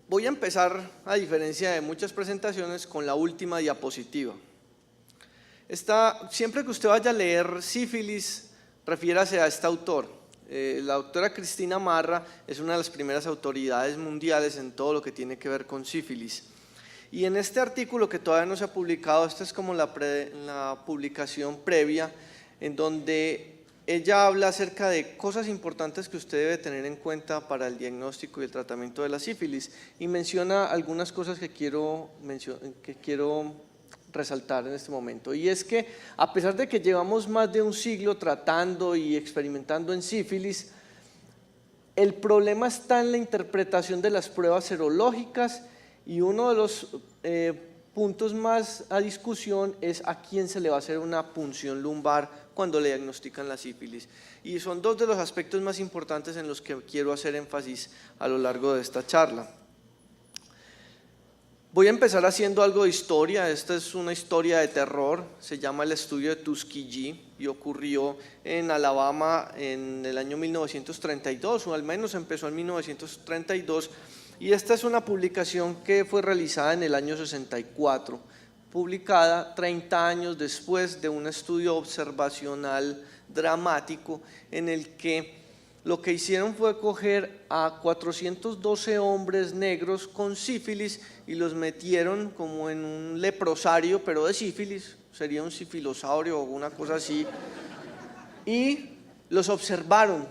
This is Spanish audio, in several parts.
Voy a empezar, a diferencia de muchas presentaciones, con la última diapositiva. Siempre que usted vaya a leer sífilis, refiérase a este autor. La doctora Cristina Marra es una de las primeras autoridades mundiales en todo lo que tiene que ver con sífilis. Y en este artículo, que todavía no se ha publicado, esta es como la publicación previa, en donde ella habla acerca de cosas importantes que usted debe tener en cuenta para el diagnóstico y el tratamiento de la sífilis, y menciona algunas cosas que quiero resaltar en este momento. Y es que, a pesar de que llevamos más de un siglo tratando y experimentando en sífilis, el problema está en la interpretación de las pruebas serológicas, y uno de los puntos más a discusión es a quién se le va a hacer una punción lumbar cuando le diagnostican la sífilis. Y son dos de los aspectos más importantes en los que quiero hacer énfasis a lo largo de esta charla. Voy a empezar haciendo algo de historia. Esta es una historia de terror, se llama el estudio de Tuskegee y ocurrió en Alabama en el año 1932, o al menos empezó en 1932, y esta es una publicación que fue realizada en el año 64, publicada 30 años después de un estudio observacional dramático en el que lo que hicieron fue coger a 412 hombres negros con sífilis y los metieron como en un leprosario, pero de sífilis, sería un sifilosaurio o una cosa así, y los observaron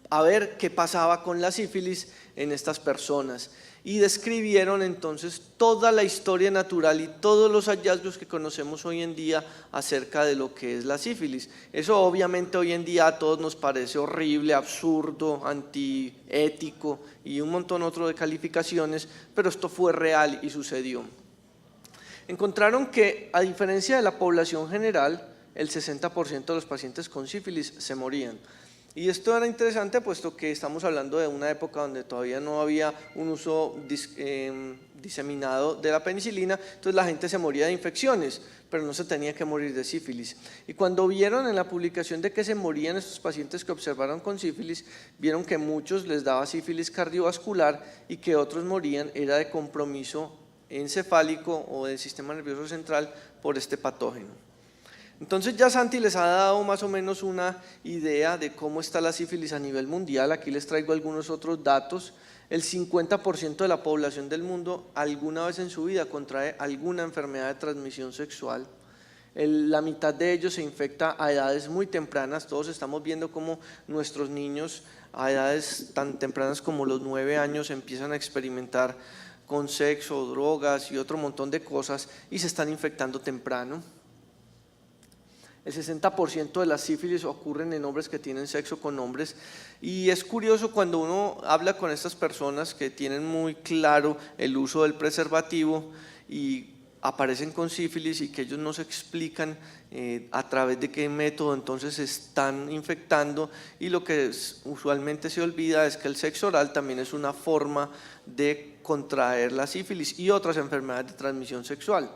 a ver qué pasaba con la sífilis en estas personas, y describieron entonces toda la historia natural y todos los hallazgos que conocemos hoy en día acerca de lo que es la sífilis. Eso obviamente hoy en día a todos nos parece horrible, absurdo, antiético y un montón otro de calificaciones, pero esto fue real y sucedió. Encontraron que, a diferencia de la población general, el 60% de los pacientes con sífilis se morían. Y esto era interesante puesto que estamos hablando de una época donde todavía no había un uso diseminado de la penicilina, entonces la gente se moría de infecciones, pero no se tenía que morir de sífilis. Y cuando vieron en la publicación de que se morían estos pacientes que observaron con sífilis, vieron que muchos les daba sífilis cardiovascular y que otros morían era de compromiso encefálico o del sistema nervioso central por este patógeno. Entonces ya Santi les ha dado más o menos una idea de cómo está la sífilis a nivel mundial. Aquí les traigo algunos otros datos. El 50% de la población del mundo alguna vez en su vida contrae alguna enfermedad de transmisión sexual. La mitad de ellos se infecta a edades muy tempranas. Todos estamos viendo cómo nuestros niños a edades tan tempranas como los 9 años empiezan a experimentar con sexo, drogas y otro montón de cosas y se están infectando temprano. El 60% de las sífilis ocurren en hombres que tienen sexo con hombres, y es curioso cuando uno habla con estas personas que tienen muy claro el uso del preservativo y aparecen con sífilis y que ellos no se explican a través de qué método entonces se están infectando, y lo que usualmente se olvida es que el sexo oral también es una forma de contraer la sífilis y otras enfermedades de transmisión sexual.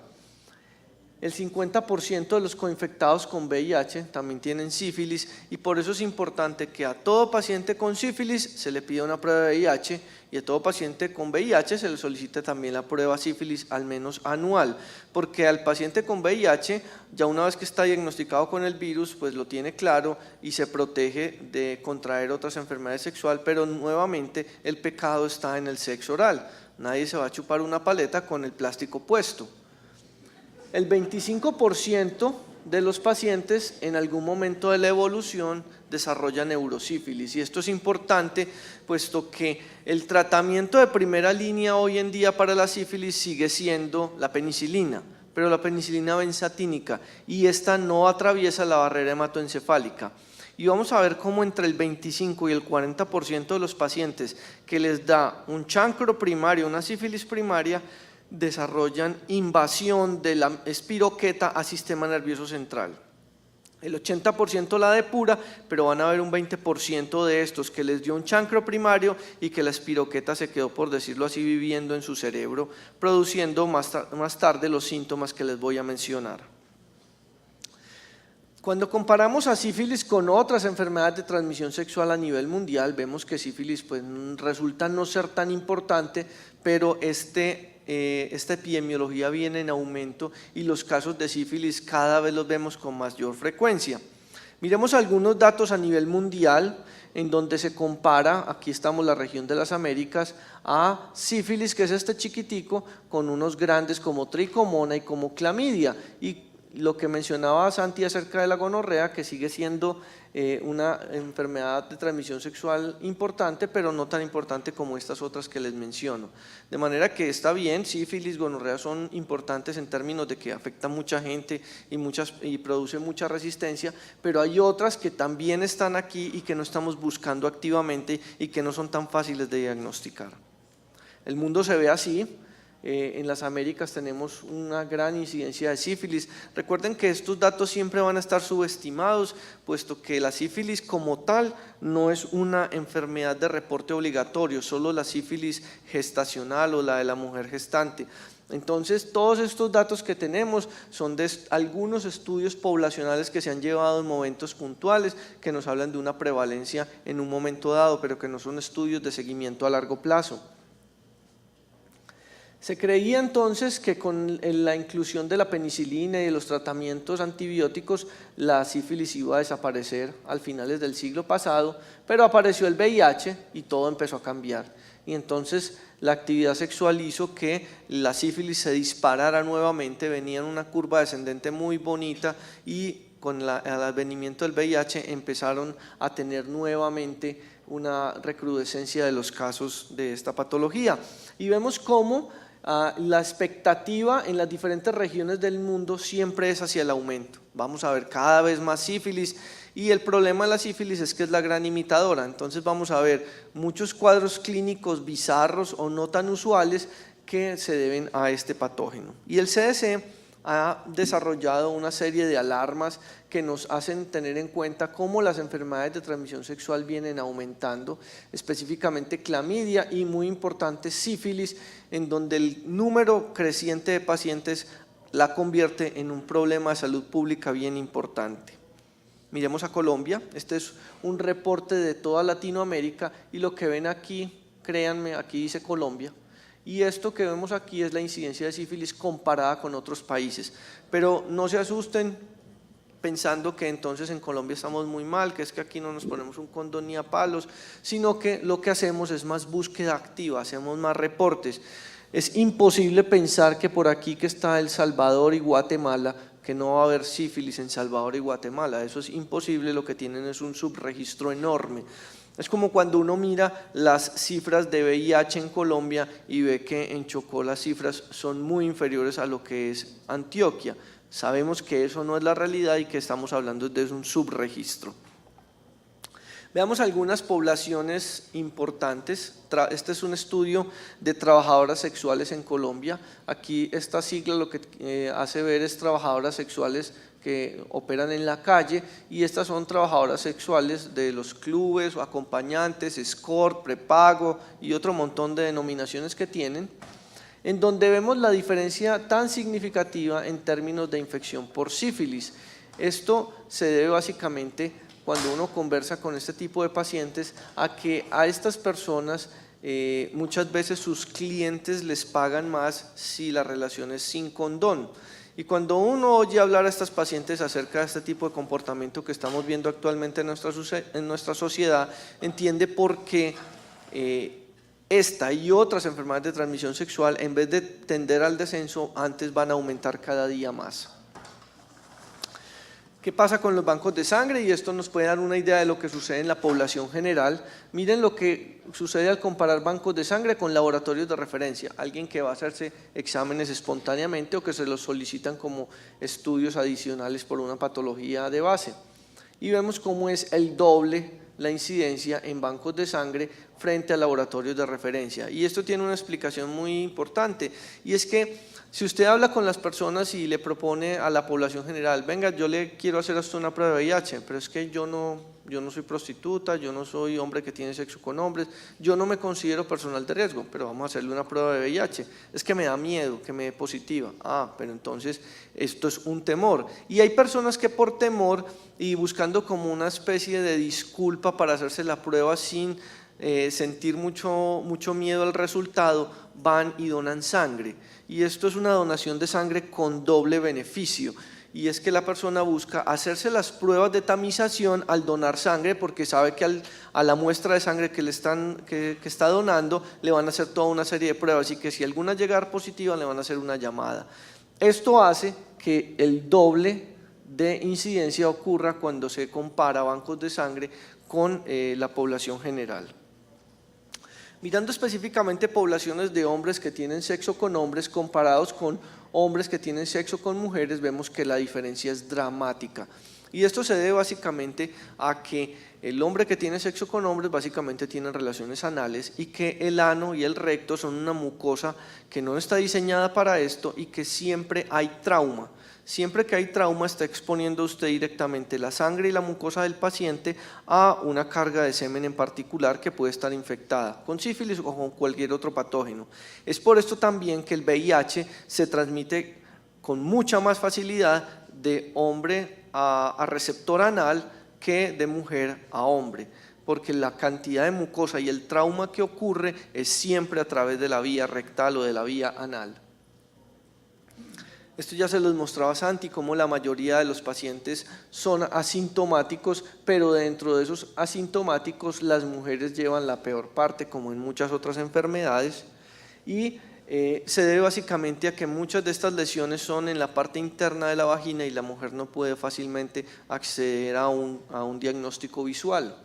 El 50% de los coinfectados con VIH también tienen sífilis, y por eso es importante que a todo paciente con sífilis se le pida una prueba de VIH y a todo paciente con VIH se le solicite también la prueba sífilis al menos anual, porque al paciente con VIH ya una vez que está diagnosticado con el virus pues lo tiene claro y se protege de contraer otras enfermedades sexuales, pero nuevamente el pecado está en el sexo oral. Nadie se va a chupar una paleta con el plástico puesto. El 25% de los pacientes en algún momento de la evolución desarrollan neurosífilis, y esto es importante puesto que el tratamiento de primera línea hoy en día para la sífilis sigue siendo la penicilina, pero la penicilina benzatínica, y esta no atraviesa la barrera hematoencefálica. Y vamos a ver cómo entre el 25 y el 40% de los pacientes que les da un chancro primario, una sífilis primaria, desarrollan invasión de la espiroqueta a sistema nervioso central. El 80% la depura, pero van a haber un 20% de estos que les dio un chancro primario y que la espiroqueta se quedó, por decirlo así, viviendo en su cerebro, produciendo más tarde los síntomas que les voy a mencionar. Cuando comparamos a sífilis con otras enfermedades de transmisión sexual a nivel mundial, vemos que sífilis pues, resulta no ser tan importante, pero esta epidemiología viene en aumento y los casos de sífilis cada vez los vemos con mayor frecuencia. Miremos algunos datos a nivel mundial en donde se compara, aquí estamos la región de las Américas, a sífilis, que es este chiquitico, con unos grandes como tricomona y como clamidia. Y lo que mencionaba Santi acerca de la gonorrea, que sigue siendo una enfermedad de transmisión sexual importante, pero no tan importante como estas otras que les menciono. De manera que está bien, sífilis, gonorrea son importantes en términos de que afecta a mucha gente y produce mucha resistencia, pero hay otras que también están aquí y que no estamos buscando activamente y que no son tan fáciles de diagnosticar. El mundo se ve así. En las Américas tenemos una gran incidencia de sífilis. Recuerden que estos datos siempre van a estar subestimados, puesto que la sífilis como tal no es una enfermedad de reporte obligatorio, solo la sífilis gestacional o la de la mujer gestante. Entonces, todos estos datos que tenemos son de algunos estudios poblacionales que se han llevado en momentos puntuales, que nos hablan de una prevalencia en un momento dado, pero que no son estudios de seguimiento a largo plazo. Se creía entonces que con la inclusión de la penicilina y de los tratamientos antibióticos la sífilis iba a desaparecer al finales del siglo pasado, pero apareció el VIH y todo empezó a cambiar. Y entonces la actividad sexual hizo que la sífilis se disparara nuevamente, venía en una curva descendente muy bonita y con el advenimiento del VIH empezaron a tener nuevamente una recrudescencia de los casos de esta patología. Y vemos cómo la expectativa en las diferentes regiones del mundo siempre es hacia el aumento. Vamos a ver cada vez más sífilis y el problema de la sífilis es que es la gran imitadora. Entonces vamos a ver muchos cuadros clínicos bizarros o no tan usuales que se deben a este patógeno. Y el CDC ha desarrollado una serie de alarmas que nos hacen tener en cuenta cómo las enfermedades de transmisión sexual vienen aumentando, específicamente clamidia y muy importante sífilis, en donde el número creciente de pacientes la convierte en un problema de salud pública bien importante. Miremos a Colombia, este es un reporte de toda Latinoamérica y lo que ven aquí, créanme, aquí dice Colombia. Y esto que vemos aquí es la incidencia de sífilis comparada con otros países. Pero no se asusten pensando que entonces en Colombia estamos muy mal, que es que aquí no nos ponemos un condón ni a palos, sino que lo que hacemos es más búsqueda activa, hacemos más reportes. Es imposible pensar que por aquí que está El Salvador y Guatemala, que no va a haber sífilis en Salvador y Guatemala, eso es imposible, lo que tienen es un subregistro enorme. Es como cuando uno mira las cifras de VIH en Colombia y ve que en Chocó las cifras son muy inferiores a lo que es Antioquia. Sabemos que eso no es la realidad y que estamos hablando de un subregistro. Veamos algunas poblaciones importantes. Este es un estudio de trabajadoras sexuales en Colombia. Aquí esta sigla lo que hace ver es trabajadoras sexuales que operan en la calle y estas son trabajadoras sexuales de los clubes o acompañantes, escort, prepago y otro montón de denominaciones que tienen, en donde vemos la diferencia tan significativa en términos de infección por sífilis. Esto se debe básicamente, cuando uno conversa con este tipo de pacientes, a que a estas personas muchas veces sus clientes les pagan más si la relación es sin condón. Y cuando uno oye hablar a estas pacientes acerca de este tipo de comportamiento que estamos viendo actualmente en nuestra sociedad, entiende por qué esta y otras enfermedades de transmisión sexual, en vez de tender al descenso, antes van a aumentar cada día más. ¿Qué pasa con los bancos de sangre? Y esto nos puede dar una idea de lo que sucede en la población general. Miren lo que sucede al comparar bancos de sangre con laboratorios de referencia. Alguien que va a hacerse exámenes espontáneamente o que se los solicitan como estudios adicionales por una patología de base. Y vemos cómo es el doble la incidencia en bancos de sangre frente a laboratorios de referencia. Y esto tiene una explicación muy importante, y es que si usted habla con las personas y le propone a la población general, venga, yo le quiero hacer hasta una prueba de VIH, pero es que yo no yo no soy prostituta, yo no soy hombre que tiene sexo con hombres, yo no me considero personal de riesgo, pero vamos a hacerle una prueba de VIH. Es que me da miedo que me dé positiva. Pero entonces esto es un temor. Y hay personas que por temor y buscando como una especie de disculpa para hacerse la prueba sin sentir mucho miedo al resultado, van y donan sangre. Y esto es una donación de sangre con doble beneficio. Y es que la persona busca hacerse las pruebas de tamización al donar sangre, porque sabe que a la muestra de sangre que está donando le van a hacer toda una serie de pruebas, y que si alguna llega a dar positiva le van a hacer una llamada. Esto hace que el doble de incidencia ocurra cuando se compara bancos de sangre con la población general. Mirando específicamente poblaciones de hombres que tienen sexo con hombres comparados con hombres que tienen sexo con mujeres, vemos que la diferencia es dramática. Y esto se debe básicamente a que el hombre que tiene sexo con hombres básicamente tiene relaciones anales, y que el ano y el recto son una mucosa que no está diseñada para esto, y que siempre hay trauma. Siempre que hay trauma está exponiendo usted directamente la sangre y la mucosa del paciente a una carga de semen en particular que puede estar infectada con sífilis o con cualquier otro patógeno. Es por esto también que el VIH se transmite con mucha más facilidad de hombre a receptor anal que de mujer a hombre, porque la cantidad de mucosa y el trauma que ocurre es siempre a través de la vía rectal o de la vía anal. Esto ya se los mostraba Santi, como la mayoría de los pacientes son asintomáticos, pero dentro de esos asintomáticos las mujeres llevan la peor parte, como en muchas otras enfermedades, y se debe básicamente a que muchas de estas lesiones son en la parte interna de la vagina y la mujer no puede fácilmente acceder a un diagnóstico visual.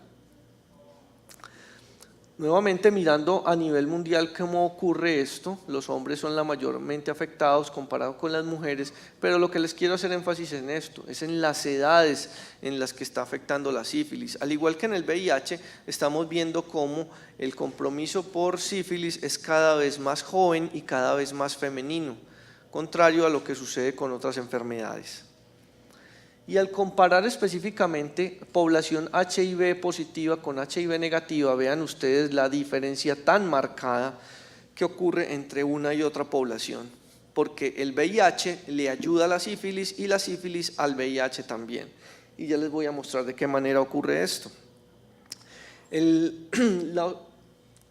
Nuevamente, mirando a nivel mundial cómo ocurre esto, los hombres son la mayormente afectados comparado con las mujeres, pero lo que les quiero hacer énfasis en esto, es en las edades en las que está afectando la sífilis. Al igual que en el VIH, estamos viendo cómo el compromiso por sífilis es cada vez más joven y cada vez más femenino, contrario a lo que sucede con otras enfermedades. Y al comparar específicamente población HIV positiva con HIV negativa, vean ustedes la diferencia tan marcada que ocurre entre una y otra población, porque el VIH le ayuda a la sífilis y la sífilis al VIH también. Y ya les voy a mostrar de qué manera ocurre esto.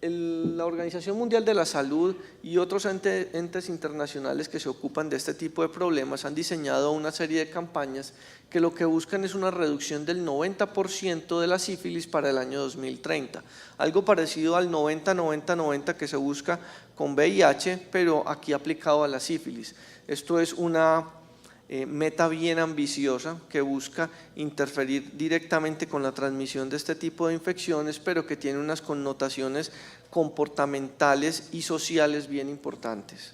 La Organización Mundial de la Salud y otros entes internacionales que se ocupan de este tipo de problemas han diseñado una serie de campañas que lo que buscan es una reducción del 90% de la sífilis para el año 2030, algo parecido al 90-90-90 que se busca con VIH, pero aquí aplicado a la sífilis. Esto es una meta bien ambiciosa que busca interferir directamente con la transmisión de este tipo de infecciones, pero que tiene unas connotaciones comportamentales y sociales bien importantes.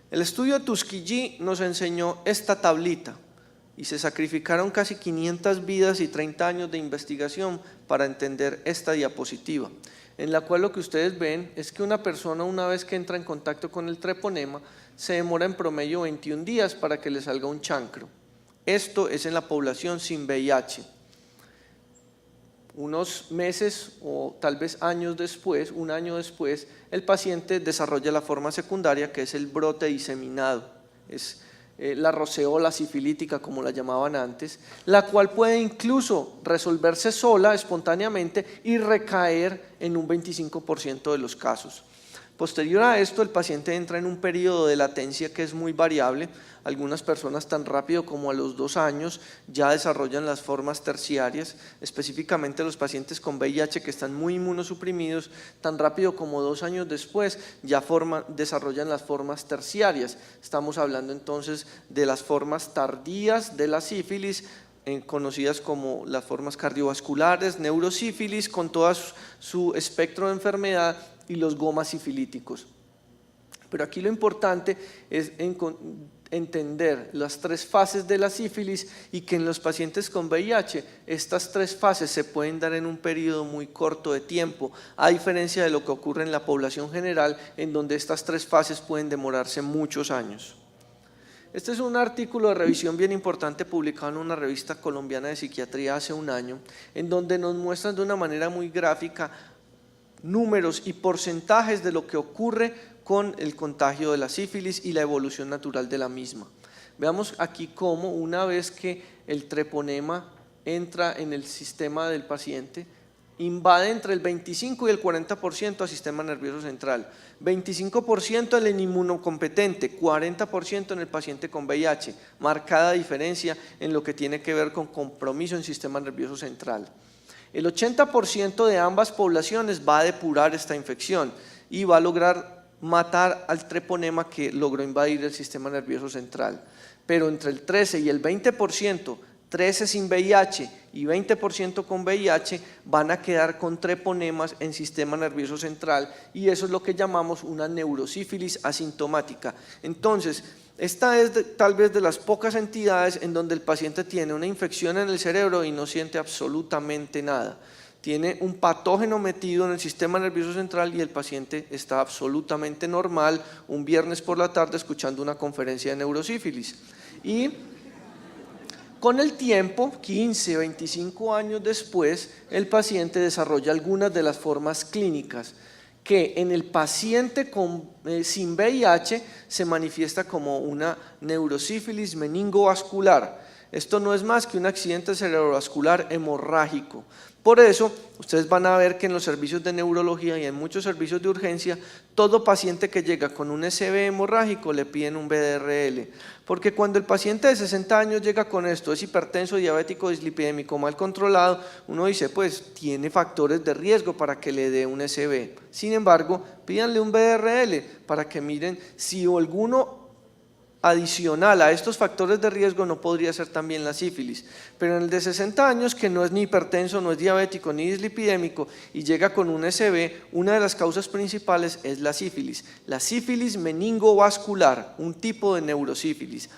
El estudio de Tuskegee nos enseñó esta tablita y se sacrificaron casi 500 vidas y 30 años de investigación para entender esta diapositiva, en la cual lo que ustedes ven es que una persona, una vez que entra en contacto con el treponema, se demora en promedio 21 días para que le salga un chancro. Esto es en la población sin VIH. Unos meses o tal vez años después, un año después, el paciente desarrolla la forma secundaria, que es el brote diseminado. Es la roceola sifilítica, como la llamaban antes, la cual puede incluso resolverse sola, espontáneamente, y recaer en un 25% de los casos. Posterior a esto, el paciente entra en un periodo de latencia que es muy variable. Algunas personas tan rápido como a los 2 años ya desarrollan las formas terciarias, específicamente los pacientes con VIH que están muy inmunosuprimidos, tan rápido como 2 años después ya desarrollan las formas terciarias. Estamos hablando entonces de las formas tardías de la sífilis, conocidas como las formas cardiovasculares, neurosífilis con todo su espectro de enfermedad, y los gomas sifilíticos. Pero aquí lo importante es entender las 3 fases de la sífilis, y que en los pacientes con VIH estas 3 fases se pueden dar en un periodo muy corto de tiempo, a diferencia de lo que ocurre en la población general, en donde estas 3 fases pueden demorarse muchos años. Este es un artículo de revisión bien importante publicado en una revista colombiana de psiquiatría hace un año, en donde nos muestran de una manera muy gráfica números y porcentajes de lo que ocurre con el contagio de la sífilis y la evolución natural de la misma. Veamos aquí cómo una vez que el treponema entra en el sistema del paciente, invade entre el 25 y el 40% al sistema nervioso central, 25% en el inmunocompetente, 40% en el paciente con VIH, marcada diferencia en lo que tiene que ver con compromiso en sistema nervioso central. El 80% de ambas poblaciones va a depurar esta infección y va a lograr matar al treponema que logró invadir el sistema nervioso central. Pero entre el 13 y el 20%, 13 sin VIH y 20% con VIH, van a quedar con treponemas en sistema nervioso central y eso es lo que llamamos una neurosífilis asintomática. Entonces, esta es tal vez de las pocas entidades en donde el paciente tiene una infección en el cerebro y no siente absolutamente nada. Tiene un patógeno metido en el sistema nervioso central y el paciente está absolutamente normal un viernes por la tarde escuchando una conferencia de neurosífilis. Y con el tiempo, 15, 25 años después, el paciente desarrolla algunas de las formas clínicas que en el paciente sin VIH se manifiesta como una neurosífilis meningovascular. Esto no es más que un accidente cerebrovascular hemorrágico. Por eso, ustedes van a ver que en los servicios de neurología y en muchos servicios de urgencia, todo paciente que llega con un SB hemorrágico le piden un VDRL. Porque cuando el paciente de 60 años llega con esto, es hipertenso, diabético, dislipidémico, mal controlado, uno dice, pues tiene factores de riesgo para que le dé un SB. Sin embargo, pídanle un VDRL para que miren si alguno adicional a estos factores de riesgo no podría ser también la sífilis, pero en el de 60 años que no es ni hipertenso, no es diabético ni dislipidémico y llega con un SB, una de las causas principales es la sífilis meningovascular, un tipo de neurosífilis.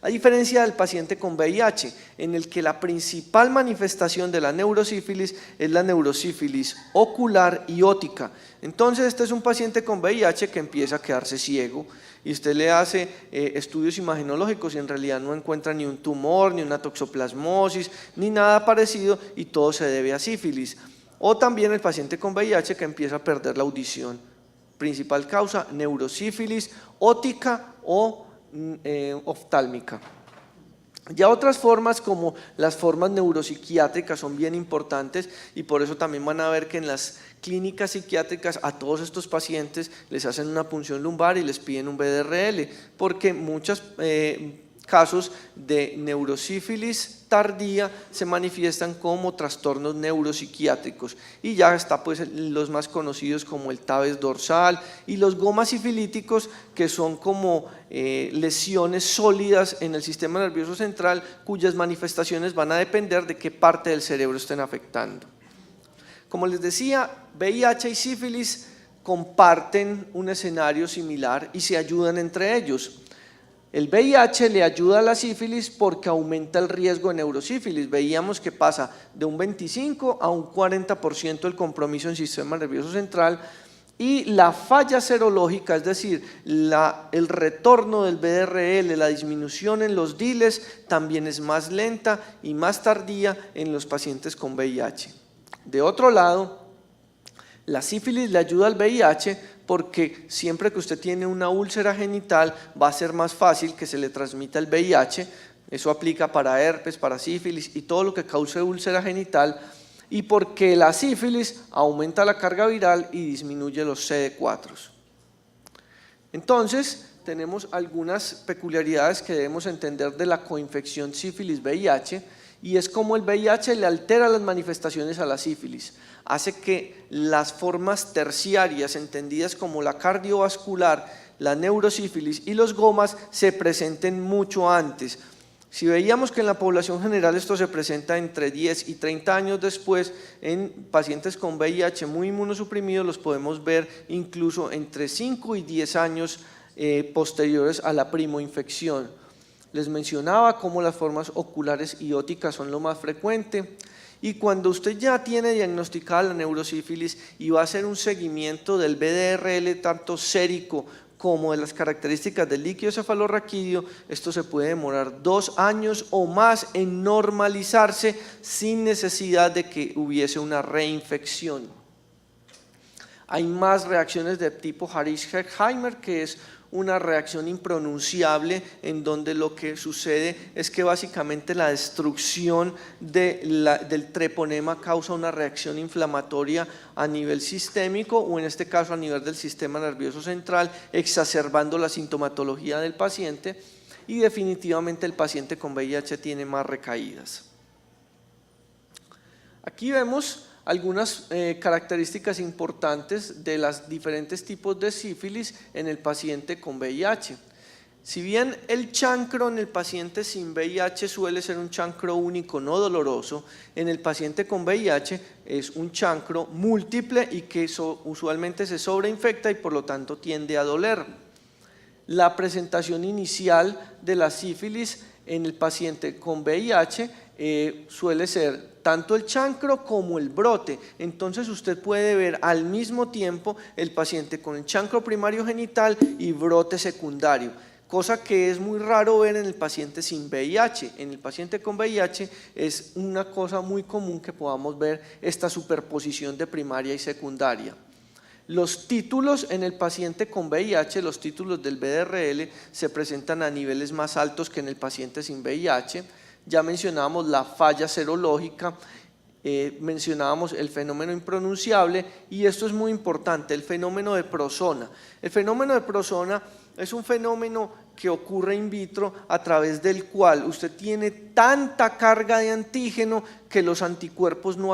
A diferencia del paciente con VIH, en el que la principal manifestación de la neurosífilis es la neurosífilis ocular y óptica. Entonces este es un paciente con VIH que empieza a quedarse ciego y usted le hace estudios imagenológicos y en realidad no encuentra ni un tumor, ni una toxoplasmosis, ni nada parecido y todo se debe a sífilis. O también el paciente con VIH que empieza a perder la audición. Principal causa, neurosífilis óptica o oftálmica. Ya otras formas como las formas neuropsiquiátricas son bien importantes y por eso también van a ver que en las clínicas psiquiátricas a todos estos pacientes les hacen una punción lumbar y les piden un VDRL porque muchos casos de neurosífilis tardía se manifiestan como trastornos neuropsiquiátricos y ya está pues los más conocidos como el tabes dorsal y los gomas sifilíticos que son como lesiones sólidas en el sistema nervioso central cuyas manifestaciones van a depender de qué parte del cerebro estén afectando. Como les decía, VIH y sífilis comparten un escenario similar y se ayudan entre ellos. El VIH le ayuda a la sífilis porque aumenta el riesgo de neurosífilis. Veíamos que pasa de un 25 a un 40% el compromiso en sistema nervioso central y la falla serológica, es decir, el retorno del VDRL, la disminución en los diles también es más lenta y más tardía en los pacientes con VIH. De otro lado, la sífilis le ayuda al VIH porque siempre que usted tiene una úlcera genital va a ser más fácil que se le transmita el VIH, eso aplica para herpes, para sífilis y todo lo que cause úlcera genital y porque la sífilis aumenta la carga viral y disminuye los CD4. Entonces, tenemos algunas peculiaridades que debemos entender de la coinfección sífilis-VIH y es como el VIH le altera las manifestaciones a la sífilis, hace que las formas terciarias entendidas como la cardiovascular, la neurosífilis y los gomas se presenten mucho antes. Si veíamos que en la población general esto se presenta entre 10 y 30 años después, en pacientes con VIH muy inmunosuprimidos los podemos ver incluso entre 5 y 10 años posteriores a la primoinfección. Les mencionaba cómo las formas oculares y ópticas son lo más frecuente y cuando usted ya tiene diagnosticada la neurosífilis y va a hacer un seguimiento del VDRL tanto sérico como de las características del líquido cefalorraquídeo, esto se puede demorar 2 años o más en normalizarse sin necesidad de que hubiese una reinfección. Hay más reacciones de tipo Harish-Herxheimer, que es una reacción impronunciable en donde lo que sucede es que básicamente la destrucción del treponema causa una reacción inflamatoria a nivel sistémico o en este caso a nivel del sistema nervioso central, exacerbando la sintomatología del paciente y definitivamente el paciente con VIH tiene más recaídas. Aquí vemos algunas características importantes de los diferentes tipos de sífilis en el paciente con VIH. Si bien el chancro en el paciente sin VIH suele ser un chancro único no doloroso, en el paciente con VIH es un chancro múltiple y que usualmente se sobreinfecta y por lo tanto tiende a doler. La presentación inicial de la sífilis en el paciente con VIH suele ser tanto el chancro como el brote. Entonces usted puede ver al mismo tiempo el paciente con el chancro primario genital y brote secundario, cosa que es muy raro ver en el paciente sin VIH. En el paciente con VIH es una cosa muy común que podamos ver esta superposición de primaria y secundaria. Los títulos en el paciente con VIH, los títulos del BDRL, se presentan a niveles más altos que en el paciente sin VIH. Ya mencionábamos la falla serológica, mencionábamos el fenómeno impronunciable y esto es muy importante, el fenómeno de prosona. El fenómeno de prosona es un fenómeno que ocurre in vitro a través del cual usted tiene tanta carga de antígeno que los anticuerpos no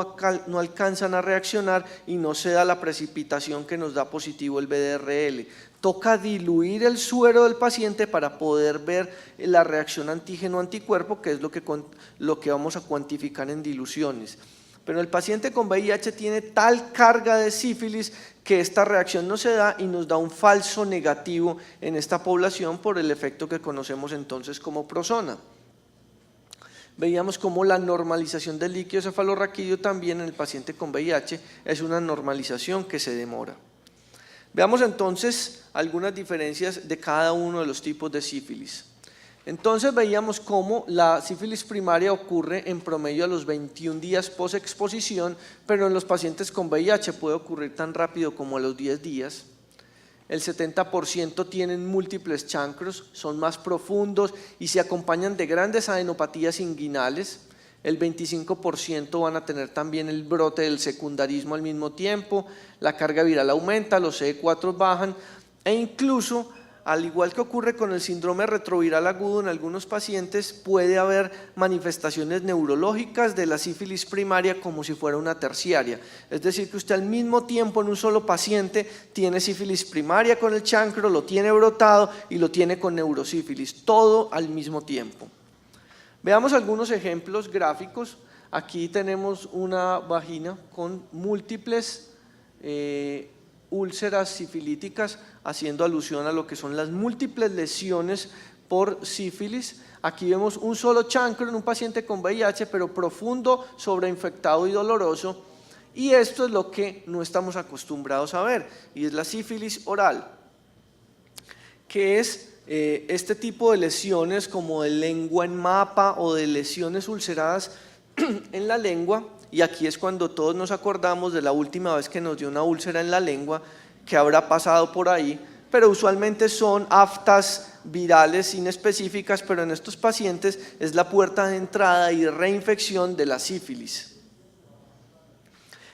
alcanzan a reaccionar y no se da la precipitación que nos da positivo el BDRL. Toca diluir el suero del paciente para poder ver la reacción antígeno-anticuerpo, que es lo que vamos a cuantificar en diluciones. Pero el paciente con VIH tiene tal carga de sífilis que esta reacción no se da y nos da un falso negativo en esta población por el efecto que conocemos entonces como prosona. Veíamos cómo la normalización del líquido cefalorraquídeo también en el paciente con VIH es una normalización que se demora. Veamos entonces algunas diferencias de cada uno de los tipos de sífilis. Entonces veíamos cómo la sífilis primaria ocurre en promedio a los 21 días post-exposición, pero en los pacientes con VIH puede ocurrir tan rápido como a los 10 días. El 70% tienen múltiples chancros, son más profundos y se acompañan de grandes adenopatías inguinales. El 25% van a tener también el brote del secundarismo al mismo tiempo, la carga viral aumenta, los CD4 bajan e incluso, al igual que ocurre con el síndrome retroviral agudo en algunos pacientes, puede haber manifestaciones neurológicas de la sífilis primaria como si fuera una terciaria. Es decir, que usted al mismo tiempo en un solo paciente tiene sífilis primaria con el chancro, lo tiene brotado y lo tiene con neurosífilis, todo al mismo tiempo. Veamos algunos ejemplos gráficos. Aquí tenemos una vagina con múltiples úlceras sifilíticas, haciendo alusión a lo que son las múltiples lesiones por sífilis. Aquí vemos un solo chancro en un paciente con VIH, pero profundo, sobreinfectado y doloroso. Y esto es lo que no estamos acostumbrados a ver, y es la sífilis oral, que es este tipo de lesiones como de lengua en mapa o de lesiones ulceradas en la lengua. Y aquí es cuando todos nos acordamos de la última vez que nos dio una úlcera en la lengua, que habrá pasado por ahí, pero usualmente son aftas virales inespecíficas, pero en estos pacientes es la puerta de entrada y de reinfección de la sífilis.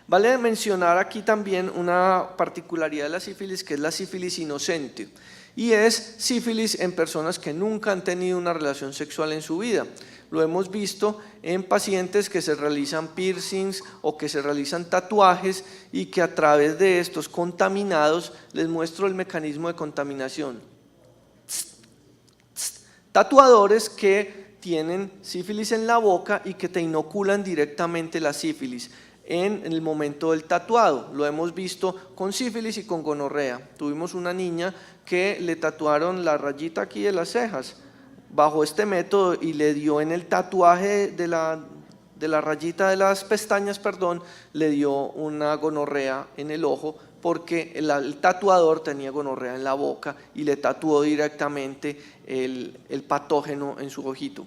Vale mencionar aquí también una particularidad de la sífilis, que es la sífilis inocente, y es sífilis en personas que nunca han tenido una relación sexual en su vida. Lo hemos visto en pacientes que se realizan piercings o que se realizan tatuajes y que a través de estos contaminados, les muestro el mecanismo de contaminación. Tatuadores que tienen sífilis en la boca y que te inoculan directamente la sífilis en el momento del tatuado. Lo hemos visto con sífilis y con gonorrea. Tuvimos una niña que le tatuaron la rayita aquí de las cejas bajo este método y le dio en el tatuaje de la rayita de las pestañas, le dio una gonorrea en el ojo porque el tatuador tenía gonorrea en la boca y le tatuó directamente el patógeno en su ojito.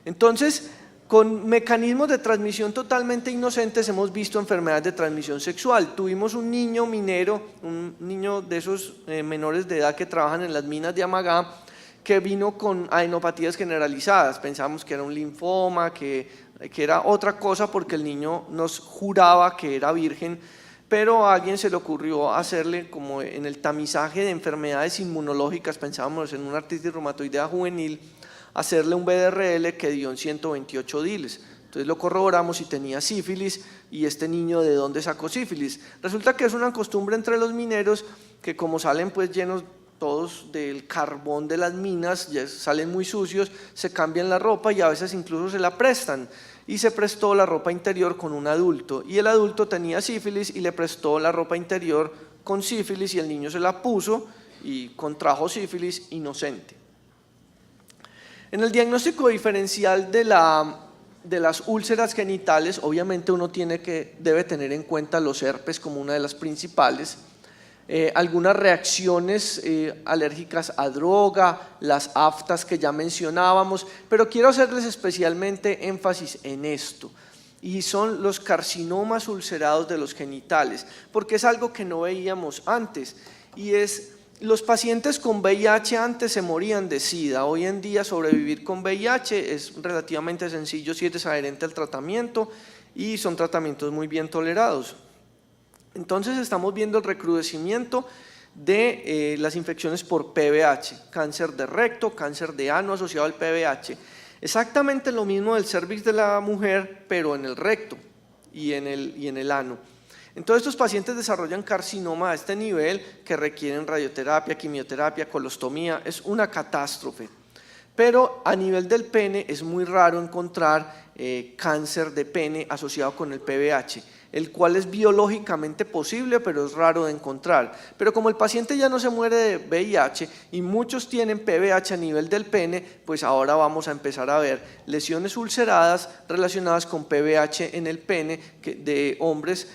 Entonces, con mecanismos de transmisión totalmente inocentes hemos visto enfermedades de transmisión sexual. Tuvimos un niño minero, un niño de esos menores de edad que trabajan en las minas de Amagá, que vino con adenopatías generalizadas. Pensamos que era un linfoma, que era otra cosa, porque el niño nos juraba que era virgen, pero a alguien se le ocurrió hacerle, como en el tamizaje de enfermedades inmunológicas, pensábamos en una artritis reumatoidea juvenil, hacerle un BDRL que dio en 128 diles. Entonces lo corroboramos y tenía sífilis, y este niño ¿de dónde sacó sífilis? Resulta que es una costumbre entre los mineros que, como salen pues llenos todos del carbón de las minas, ya salen muy sucios, se cambian la ropa y a veces incluso se la prestan, y se prestó la ropa interior con un adulto, y el adulto tenía sífilis y le prestó la ropa interior con sífilis, y el niño se la puso y contrajo sífilis inocente. En el diagnóstico diferencial de las úlceras genitales, obviamente uno debe tener en cuenta los herpes como una de las principales, algunas reacciones alérgicas a droga, las aftas que ya mencionábamos, pero quiero hacerles especialmente énfasis en esto, y son los carcinomas ulcerados de los genitales, porque es algo que no veíamos antes, y es: los pacientes con VIH antes se morían de SIDA. Hoy en día sobrevivir con VIH es relativamente sencillo si eres adherente al tratamiento, y son tratamientos muy bien tolerados. Entonces estamos viendo el recrudecimiento de las infecciones por PBH, cáncer de recto, cáncer de ano asociado al PBH. Exactamente lo mismo del cervix de la mujer, pero en el recto y en el ano. Entonces estos pacientes desarrollan carcinoma a este nivel que requieren radioterapia, quimioterapia, colostomía, es una catástrofe. Pero a nivel del pene es muy raro encontrar cáncer de pene asociado con el PBH, el cual es biológicamente posible, pero es raro de encontrar. Pero como el paciente ya no se muere de VIH y muchos tienen PBH a nivel del pene, pues ahora vamos a empezar a ver lesiones ulceradas relacionadas con PBH en el pene de hombres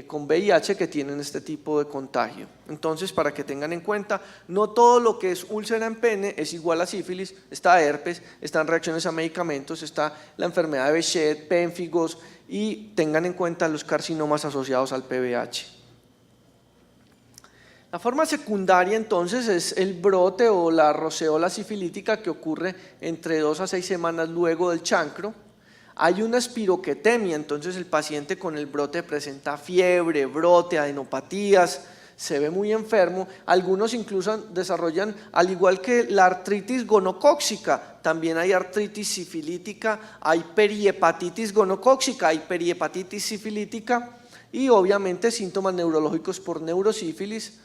con VIH que tienen este tipo de contagio. Entonces, para que tengan en cuenta, no todo lo que es úlcera en pene es igual a sífilis, está herpes, están reacciones a medicamentos, está la enfermedad de Behçet, pénfigos, y tengan en cuenta los carcinomas asociados al PBH. La forma secundaria entonces es el brote o la roceola sifilítica, que ocurre entre 2 a 6 semanas luego del chancro. Hay una espiroquetemia, entonces el paciente con el brote presenta fiebre, brote, adenopatías, se ve muy enfermo. Algunos incluso desarrollan, al igual que la artritis gonocóxica, también hay artritis sifilítica, hay perihepatitis gonocóxica, hay perihepatitis sifilítica, y obviamente síntomas neurológicos por neurosífilis.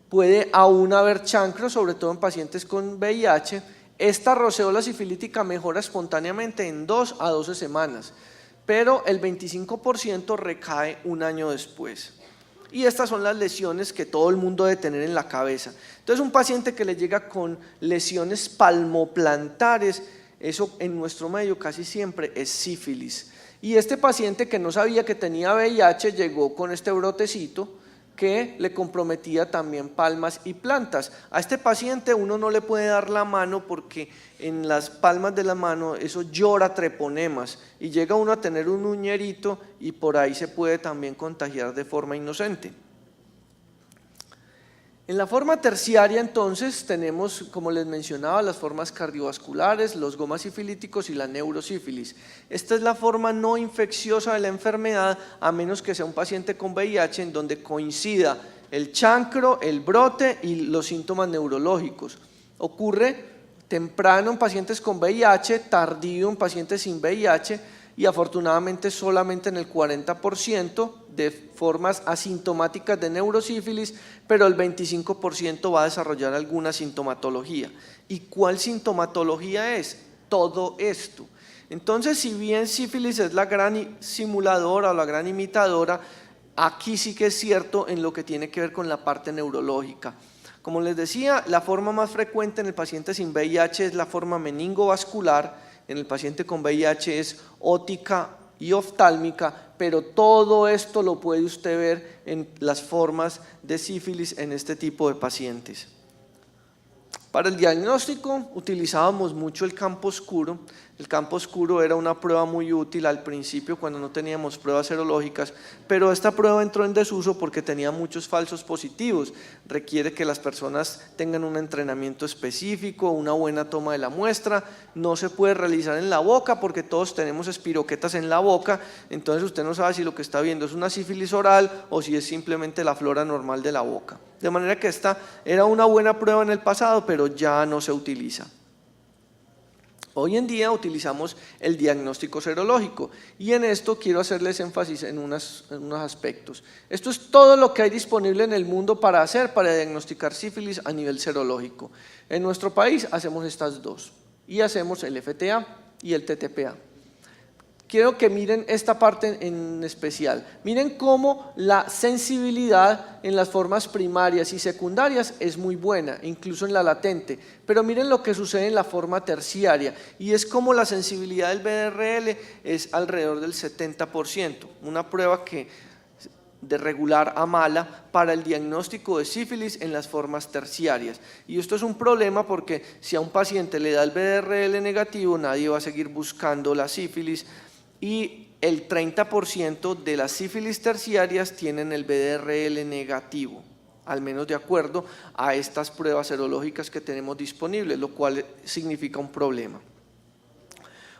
Puede aún haber chancro, sobre todo en pacientes con VIH. Esta roceola sifilítica mejora espontáneamente en 2 a 12 semanas, pero el 25% recae un año después. Y estas son las lesiones que todo el mundo debe tener en la cabeza. Entonces, un paciente que le llega con lesiones palmoplantares, eso en nuestro medio casi siempre es sífilis. Y este paciente que no sabía que tenía VIH llegó con este brotecito que le comprometía también palmas y plantas. A este paciente uno no le puede dar la mano porque en las palmas de la mano eso llora treponemas y llega uno a tener un uñerito y por ahí se puede también contagiar de forma inocente. En la forma terciaria entonces tenemos, como les mencionaba, las formas cardiovasculares, los gomasifilíticos y la neurosífilis. Esta es la forma no infecciosa de la enfermedad, a menos que sea un paciente con VIH en donde coincida el chancro, el brote y los síntomas neurológicos. Ocurre temprano en pacientes con VIH, tardío en pacientes sin VIH y afortunadamente solamente en el 40% de formas asintomáticas de neurosífilis, pero el 25% va a desarrollar alguna sintomatología. ¿Y cuál sintomatología es? Todo esto. Entonces, si bien sífilis es la gran simuladora o la gran imitadora, aquí sí que es cierto en lo que tiene que ver con la parte neurológica. Como les decía, la forma más frecuente en el paciente sin VIH es la forma meningovascular, en el paciente con VIH es ótica y oftálmica, pero todo esto lo puede usted ver en las formas de sífilis en este tipo de pacientes. Para el diagnóstico utilizábamos mucho el campo oscuro. El campo oscuro era una prueba muy útil al principio cuando no teníamos pruebas serológicas, pero esta prueba entró en desuso porque tenía muchos falsos positivos. Requiere que las personas tengan un entrenamiento específico, una buena toma de la muestra. No se puede realizar en la boca porque todos tenemos espiroquetas en la boca, entonces usted no sabe si lo que está viendo es una sífilis oral o si es simplemente la flora normal de la boca. De manera que esta era una buena prueba en el pasado, pero ya no se utiliza. Hoy en día utilizamos el diagnóstico serológico y en esto quiero hacerles énfasis en unos aspectos. Esto es todo lo que hay disponible en el mundo para diagnosticar sífilis a nivel serológico. En nuestro país hacemos estas dos y hacemos el FTA y el TTPA. Quiero que miren esta parte en especial. Miren cómo la sensibilidad en las formas primarias y secundarias es muy buena, incluso en la latente. Pero miren lo que sucede en la forma terciaria y es como la sensibilidad del BDRL es alrededor del 70%. Una prueba que de regular a mala para el diagnóstico de sífilis en las formas terciarias. Y esto es un problema porque si a un paciente le da el BDRL negativo, nadie va a seguir buscando la sífilis. Y el 30% de las sífilis terciarias tienen el BDRL negativo, al menos de acuerdo a estas pruebas serológicas que tenemos disponibles, lo cual significa un problema.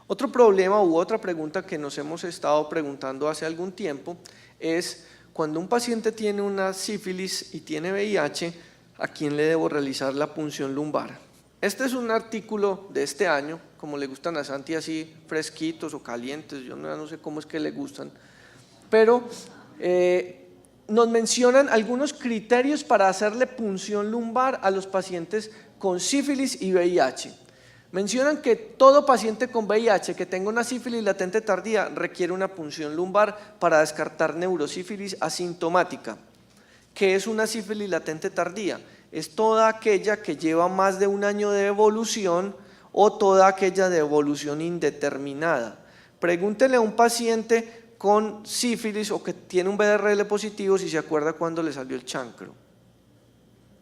Otro problema u otra pregunta que nos hemos estado preguntando hace algún tiempo es cuando un paciente tiene una sífilis y tiene VIH, ¿a quién le debo realizar la punción lumbar? Este es un artículo de este año, como le gustan a Santi así fresquitos o calientes, yo no sé cómo es que le gustan, pero nos mencionan algunos criterios para hacerle punción lumbar a los pacientes con sífilis y VIH. Mencionan que todo paciente con VIH que tenga una sífilis latente tardía requiere una punción lumbar para descartar neurosífilis asintomática. ¿Qué es una sífilis latente tardía? Es toda aquella que lleva más de un año de evolución o toda aquella de evolución indeterminada. Pregúntele a un paciente con sífilis o que tiene un BDRL positivo si se acuerda cuándo le salió el chancro.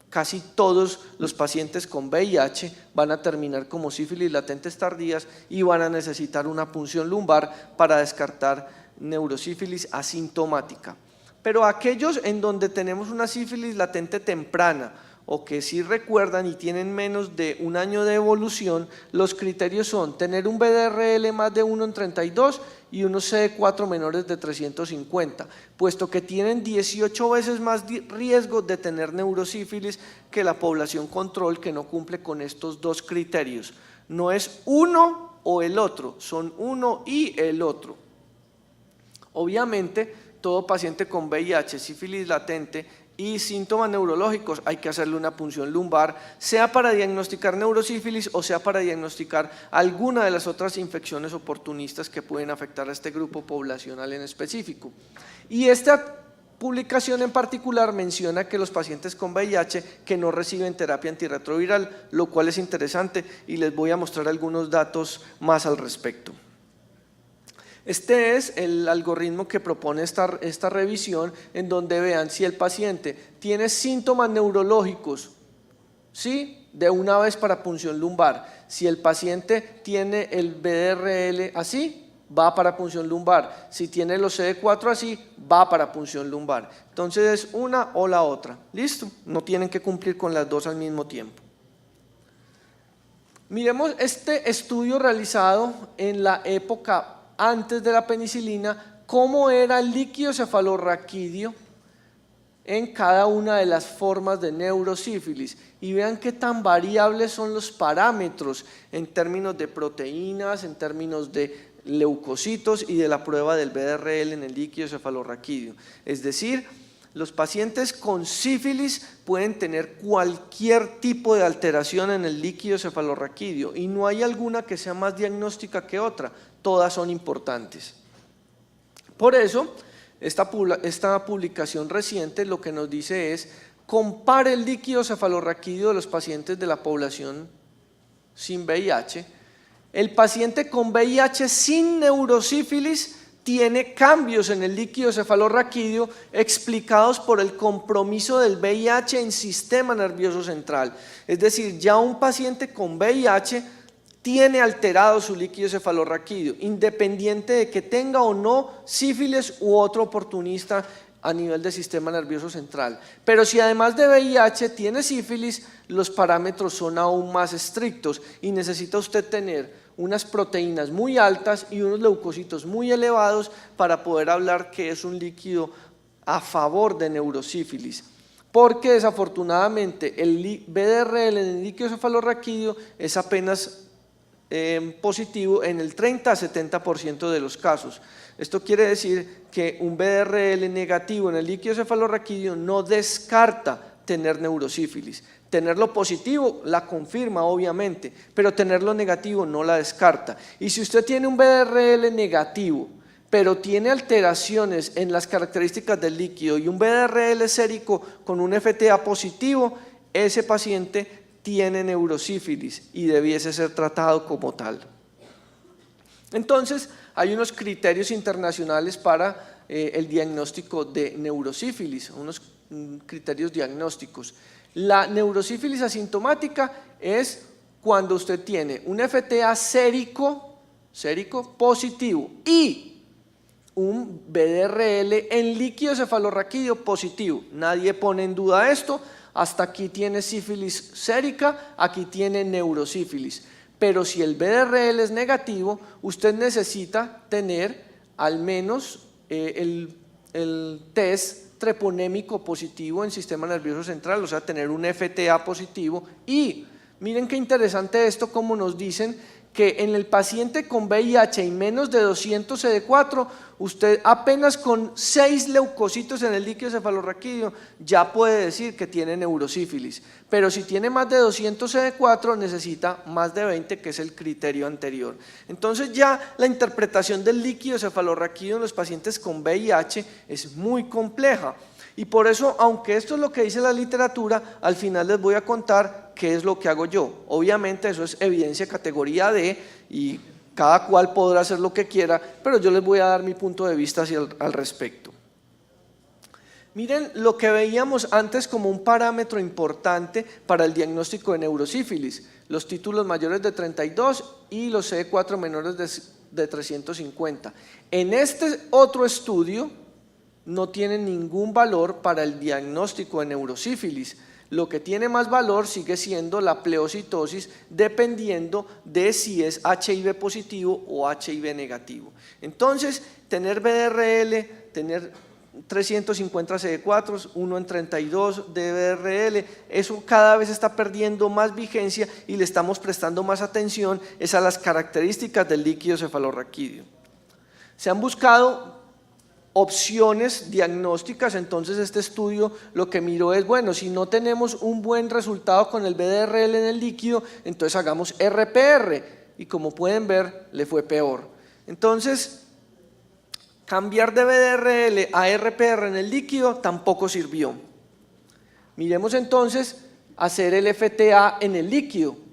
Casi todos los pacientes con VIH van a terminar como sífilis latentes tardías y van a necesitar una punción lumbar para descartar neurosífilis asintomática. Pero aquellos en donde tenemos una sífilis latente temprana o que sí recuerdan y tienen menos de un año de evolución, los criterios son tener un BDRL más de 1 en 32 y unos CD4 menores de 350, puesto que tienen 18 veces más riesgo de tener neurosífilis que la población control que no cumple con estos dos criterios. No es uno o el otro, son uno y el otro. Obviamente, todo paciente con VIH, sífilis latente y síntomas neurológicos hay que hacerle una punción lumbar, sea para diagnosticar neurosífilis o sea para diagnosticar alguna de las otras infecciones oportunistas que pueden afectar a este grupo poblacional en específico. Y esta publicación en particular menciona que los pacientes con VIH que no reciben terapia antirretroviral, lo cual es interesante y les voy a mostrar algunos datos más al respecto. Este es el algoritmo que propone esta revisión en donde vean si el paciente tiene síntomas neurológicos, ¿sí? De una vez para punción lumbar. Si el paciente tiene el BDRL así, va para punción lumbar. Si tiene los CD4 así, va para punción lumbar. Entonces es una o la otra. ¿Listo? No tienen que cumplir con las dos al mismo tiempo. Miremos este estudio realizado en la época antes de la penicilina, cómo era el líquido cefalorraquídeo en cada una de las formas de neurosífilis y vean qué tan variables son los parámetros en términos de proteínas, en términos de leucocitos y de la prueba del BDRL en el líquido cefalorraquídeo. Es decir, los pacientes con sífilis pueden tener cualquier tipo de alteración en el líquido cefalorraquídeo y no hay alguna que sea más diagnóstica que otra, todas son importantes. Por eso, esta publicación reciente lo que nos dice es compare el líquido cefalorraquídeo de los pacientes de la población sin VIH. El paciente con VIH sin neurosífilis tiene cambios en el líquido cefalorraquídeo explicados por el compromiso del VIH en sistema nervioso central. Es decir, ya un paciente con VIH tiene alterado su líquido cefalorraquídeo, independiente de que tenga o no sífilis u otro oportunista a nivel del sistema nervioso central. Pero si además de VIH tiene sífilis, los parámetros son aún más estrictos y necesita usted tener unas proteínas muy altas y unos leucocitos muy elevados para poder hablar que es un líquido a favor de neurosífilis. Porque desafortunadamente el VDRL en el líquido cefalorraquídeo es apenas positivo en el 30 a 70% de los casos. Esto quiere decir que un VDRL negativo en el líquido cefalorraquídeo no descarta tener neurosífilis. Tenerlo positivo la confirma obviamente, pero tenerlo negativo no la descarta. Y si usted tiene un VDRL negativo, pero tiene alteraciones en las características del líquido y un VDRL sérico con un FTA positivo, ese paciente tiene neurosífilis y debiese ser tratado como tal. Entonces, hay unos criterios internacionales para el diagnóstico de neurosífilis, unos criterios diagnósticos. La neurosífilis asintomática es cuando usted tiene un FTA sérico positivo y un VDRL en líquido cefalorraquídeo positivo. Nadie pone en duda esto. Hasta aquí tiene sífilis sérica, aquí tiene neurosífilis. Pero si el VDRL es negativo, usted necesita tener al menos el test treponémico positivo en sistema nervioso central, o sea, tener un FTA positivo. Y miren qué interesante esto, como nos dicen que en el paciente con VIH y menos de 200 CD4, usted apenas con 6 leucocitos en el líquido cefalorraquídeo ya puede decir que tiene neurosífilis, pero si tiene más de 200 CD4 necesita más de 20, que es el criterio anterior. Entonces ya la interpretación del líquido cefalorraquídeo en los pacientes con VIH es muy compleja. Y por eso, aunque esto es lo que dice la literatura, al final les voy a contar qué es lo que hago yo. Obviamente eso es evidencia categoría D y cada cual podrá hacer lo que quiera, pero yo les voy a dar mi punto de vista al respecto. Miren lo que veíamos antes como un parámetro importante para el diagnóstico de neurosífilis, los títulos mayores de 32 y los CD4 menores de 350. En este otro estudio no tiene ningún valor para el diagnóstico de neurosífilis. Lo que tiene más valor sigue siendo la pleocitosis, dependiendo de si es HIV positivo o HIV negativo. Entonces, tener VDRL, tener 350 CD4, 1 en 32 de VDRL, eso cada vez está perdiendo más vigencia y le estamos prestando más atención a las características del líquido cefalorraquídeo. Se han buscado opciones diagnósticas, entonces este estudio lo que miró es, bueno, si no tenemos un buen resultado con el VDRL en el líquido, entonces hagamos RPR, y como pueden ver, le fue peor. Entonces, cambiar de VDRL a RPR en el líquido tampoco sirvió. Miremos entonces hacer el FTA en el líquido.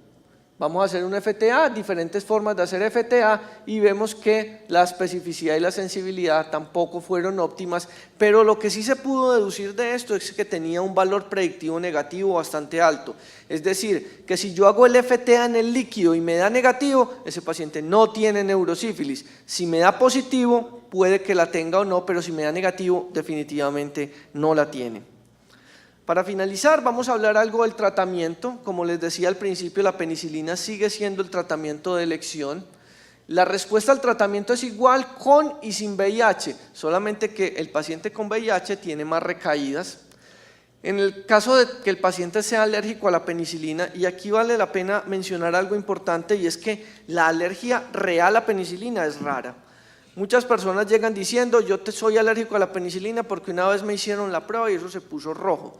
Vamos a hacer un FTA, diferentes formas de hacer FTA, y vemos que la especificidad y la sensibilidad tampoco fueron óptimas, pero lo que sí se pudo deducir de esto es que tenía un valor predictivo negativo bastante alto. Es decir, que si yo hago el FTA en el líquido y me da negativo, ese paciente no tiene neurosífilis. Si me da positivo, puede que la tenga o no, pero si me da negativo, definitivamente no la tiene. Para finalizar, vamos a hablar algo del tratamiento. Como les decía al principio, la penicilina sigue siendo el tratamiento de elección. La respuesta al tratamiento es igual con y sin VIH, solamente que el paciente con VIH tiene más recaídas. En el caso de que el paciente sea alérgico a la penicilina, y aquí vale la pena mencionar algo importante, y es que la alergia real a penicilina es rara. Muchas personas llegan diciendo, yo soy alérgico a la penicilina porque una vez me hicieron la prueba y eso se puso rojo.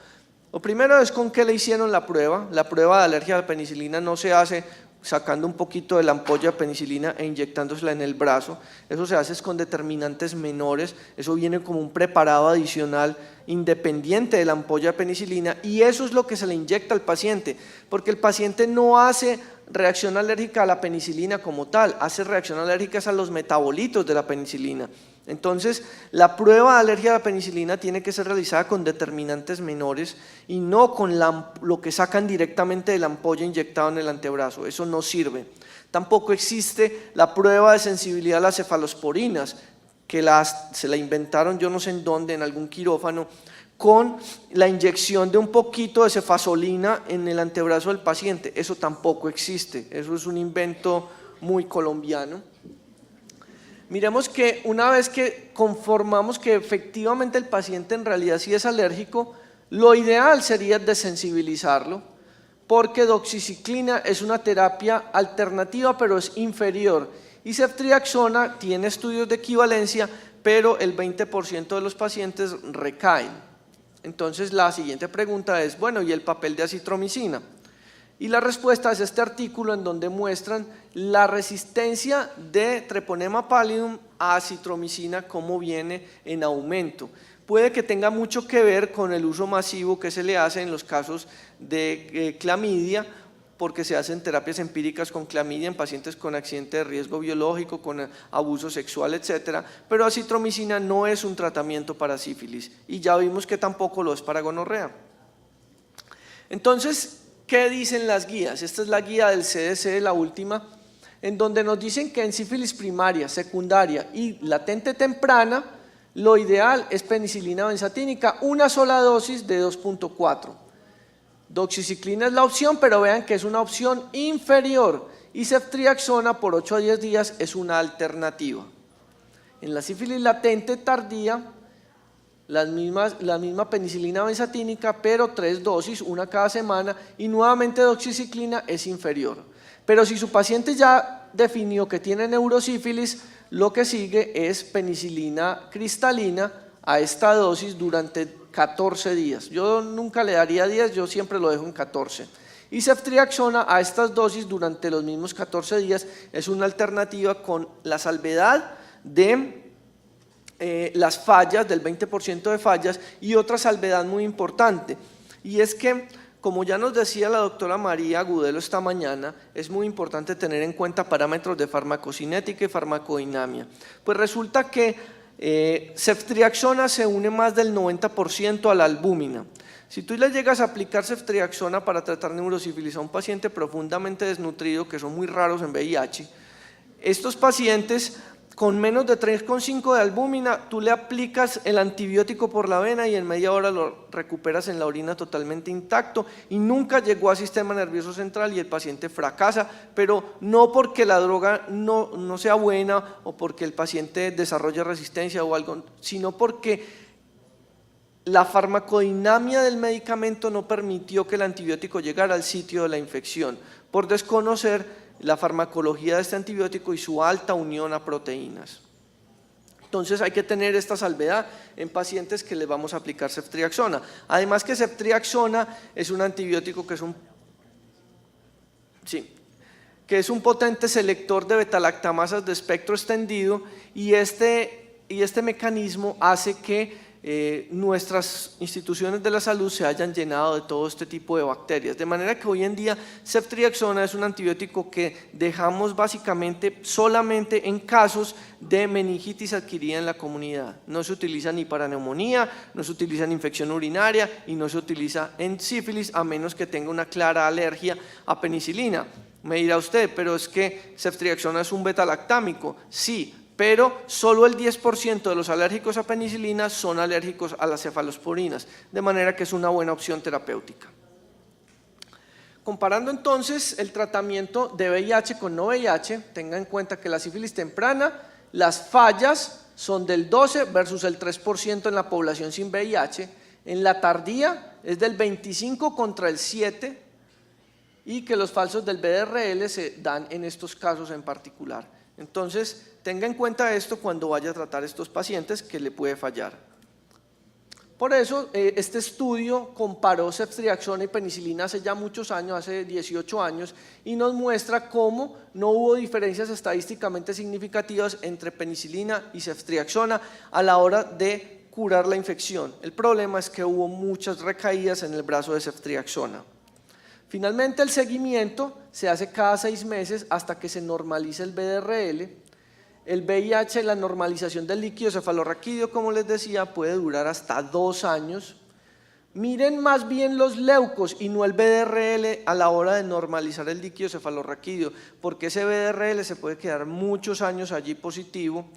Lo primero es con qué le hicieron la prueba. La prueba de alergia a la penicilina no se hace sacando un poquito de la ampolla de penicilina e inyectándosela en el brazo. Eso se hace con determinantes menores, eso viene como un preparado adicional independiente de la ampolla de penicilina, y eso es lo que se le inyecta al paciente, porque el paciente no hace reacción alérgica a la penicilina como tal, hace reacción alérgica a los metabolitos de la penicilina. Entonces, la prueba de alergia a la penicilina tiene que ser realizada con determinantes menores y no con lo que sacan directamente de la ampolla inyectado en el antebrazo, eso no sirve. Tampoco existe la prueba de sensibilidad a las cefalosporinas, que se la inventaron yo no sé en dónde, en algún quirófano, con la inyección de un poquito de cefazolina en el antebrazo del paciente. Eso tampoco existe, eso es un invento muy colombiano. Miremos que una vez que conformamos que efectivamente el paciente en realidad sí es alérgico, lo ideal sería desensibilizarlo, porque doxiciclina es una terapia alternativa pero es inferior y ceftriaxona tiene estudios de equivalencia, pero el 20% de los pacientes recaen. Entonces la siguiente pregunta es, bueno, ¿y el papel de acitromicina? Y la respuesta es este artículo en donde muestran la resistencia de Treponema pallidum a acitromicina, cómo viene en aumento. Puede que tenga mucho que ver con el uso masivo que se le hace en los casos de clamidia, porque se hacen terapias empíricas con clamidia en pacientes con accidente de riesgo biológico, con abuso sexual, etcétera, pero acitromicina no es un tratamiento para sífilis y ya vimos que tampoco lo es para gonorrea. Entonces, ¿qué dicen las guías? Esta es la guía del CDC, la última, en donde nos dicen que en sífilis primaria, secundaria y latente temprana, lo ideal es penicilina benzatínica, una sola dosis de 2.4. Doxiciclina es la opción, pero vean que es una opción inferior y ceftriaxona por 8 a 10 días es una alternativa. En la sífilis latente tardía, la misma penicilina benzatínica, pero 3 dosis, una cada semana, y nuevamente doxiciclina es inferior. Pero si su paciente ya definió que tiene neurosífilis, lo que sigue es penicilina cristalina a esta dosis durante 14 días. Yo nunca le daría 10, yo siempre lo dejo en 14. Y ceftriaxona a estas dosis durante los mismos 14 días es una alternativa con la salvedad de las fallas, del 20% de fallas, y otra salvedad muy importante, y es que, como ya nos decía la doctora María Agudelo esta mañana, es muy importante tener en cuenta parámetros de farmacocinética y farmacodinamia. Pues resulta que ceftriaxona se une más del 90% a la albúmina. Si tú le llegas a aplicar ceftriaxona para tratar neurosífilis a un paciente profundamente desnutrido, que son muy raros en VIH, estos pacientes con menos de 3,5 de albúmina, tú le aplicas el antibiótico por la vena y en media hora lo recuperas en la orina totalmente intacto y nunca llegó al sistema nervioso central y el paciente fracasa, pero no porque la droga no sea buena o porque el paciente desarrolle resistencia o algo, sino porque la farmacodinamia del medicamento no permitió que el antibiótico llegara al sitio de la infección, por desconocer la farmacología de este antibiótico y su alta unión a proteínas. Entonces hay que tener esta salvedad en pacientes que les vamos a aplicar ceftriaxona. Además que ceftriaxona es un antibiótico que es un potente selector de betalactamasas de espectro extendido y este mecanismo hace que nuestras instituciones de la salud se hayan llenado de todo este tipo de bacterias, de manera que hoy en día ceftriaxona es un antibiótico que dejamos básicamente solamente en casos de meningitis adquirida en la comunidad. No se utiliza ni para neumonía, no se utiliza en infección urinaria y no se utiliza en sífilis a menos que tenga una clara alergia a penicilina. Me dirá usted, pero es que ceftriaxona es un betalactámico. Sí, pero solo el 10% de los alérgicos a penicilina son alérgicos a las cefalosporinas, de manera que es una buena opción terapéutica. Comparando entonces el tratamiento de VIH con no VIH, tenga en cuenta que la sífilis temprana, las fallas son del 12 versus el 3% en la población sin VIH, en la tardía es del 25 contra el 7 y que los falsos del BDRL se dan en estos casos en particular. Entonces, tenga en cuenta esto cuando vaya a tratar a estos pacientes que le puede fallar. Por eso, este estudio comparó ceftriaxona y penicilina hace ya muchos años, hace 18 años, y nos muestra cómo no hubo diferencias estadísticamente significativas entre penicilina y ceftriaxona a la hora de curar la infección. El problema es que hubo muchas recaídas en el brazo de ceftriaxona. Finalmente, el seguimiento se hace cada 6 meses hasta que se normalice el BDRL. El VIH, la normalización del líquido cefalorraquídeo, como les decía, puede durar hasta 2 años. Miren más bien los leucos y no el VDRL a la hora de normalizar el líquido cefalorraquídeo, porque ese VDRL se puede quedar muchos años allí positivo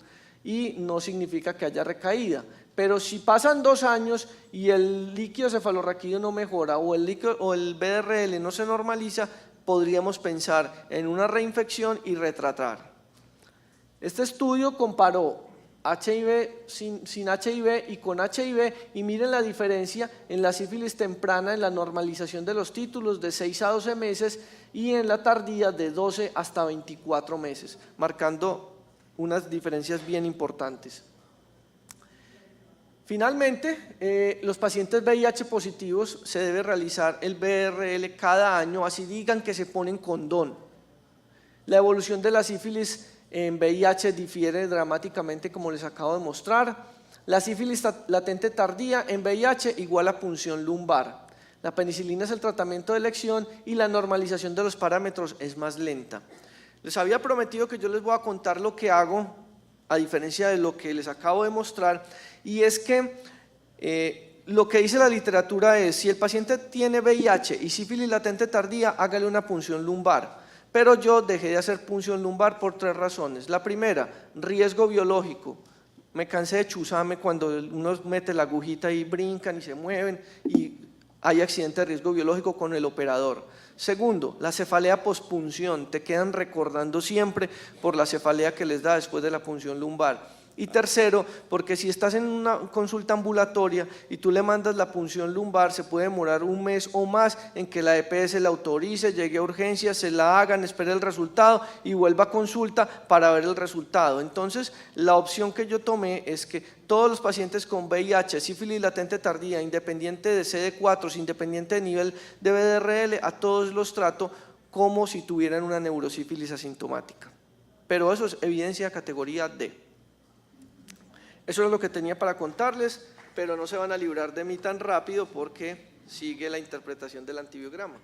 y no significa que haya recaída. Pero si pasan 2 años y el líquido cefalorraquídeo no mejora o el VDRL no se normaliza, podríamos pensar en una reinfección y retratar. Este estudio comparó HIV sin HIV y con HIV y miren la diferencia en la sífilis temprana en la normalización de los títulos de 6 a 12 meses y en la tardía de 12 hasta 24 meses, marcando unas diferencias bien importantes. Finalmente, los pacientes VIH positivos se debe realizar el VRL cada año, así digan que se ponen condón. La evolución de la sífilis en VIH difiere dramáticamente, como les acabo de mostrar. La sífilis latente tardía en VIH igual a punción lumbar. La penicilina es el tratamiento de elección y la normalización de los parámetros es más lenta. Les había prometido que yo les voy a contar lo que hago, a diferencia de lo que les acabo de mostrar, y es que lo que dice la literatura es: si el paciente tiene VIH y sífilis latente tardía, hágale una punción lumbar. Pero yo dejé de hacer punción lumbar por 3 razones. La primera, riesgo biológico. Me cansé de chuzarme cuando uno mete la agujita y brincan y se mueven y hay accidente de riesgo biológico con el operador. Segundo, la cefalea pospunción. Te quedan recordando siempre por la cefalea que les da después de la punción lumbar. Y tercero, porque si estás en una consulta ambulatoria y tú le mandas la punción lumbar, se puede demorar 1 mes o más en que la EPS la autorice, llegue a urgencias, se la hagan, espere el resultado y vuelva a consulta para ver el resultado. Entonces, la opción que yo tomé es que todos los pacientes con VIH, sífilis latente tardía, independiente de CD4, independiente de nivel de VDRL, a todos los trato como si tuvieran una neurosífilis asintomática. Pero eso es evidencia categoría D. Eso es lo que tenía para contarles, pero no se van a librar de mí tan rápido porque sigue la interpretación del antibiograma.